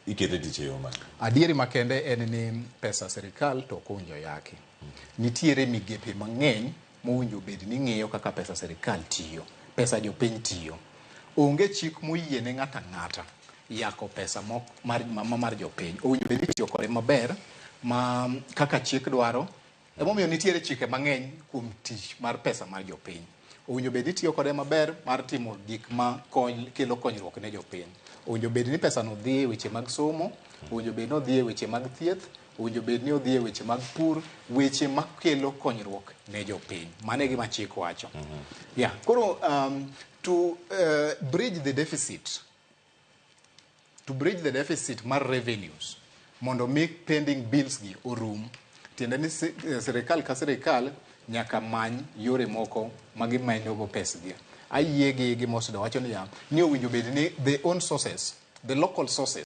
ikete tich e yo mane? Adieri makende en ni pesa sirkal to ok owinjo yaki. Nitiere migepe mang'eny mowinjo bed ni ng'iyo kaka pesa sirkal tiyo, pesa jopiny tiyo. Onge chik moyiene ng'ata ng'ata yako pesa mar jopiny. Owinjo bed ni itiyo kode maber ma kaka chik dwaro. Emomiyo nitiere chike mang'eny kuom tich mar pesa mar jopiny. Owinjo bed ni itiyo kode maber mar timo gik ma kelo konyruok ne jopiny. Owinjo bed ni pesa no dhi e weche mag somo, owinjo bed ni odhi e weche mag thieth, owinjo bed ni odhi e weche mag pur, weche makelo konyruok ne jopiny. Mano e gima chik wacho. Koro to bridge the deficit mar revenues mondo make pending bills gi orum, tiende ni sirkal ka sirkal nyaka many yore moko magimanyo go pesa gi. Ayie gi Mosda wacho ni owinjo bed ni the local sources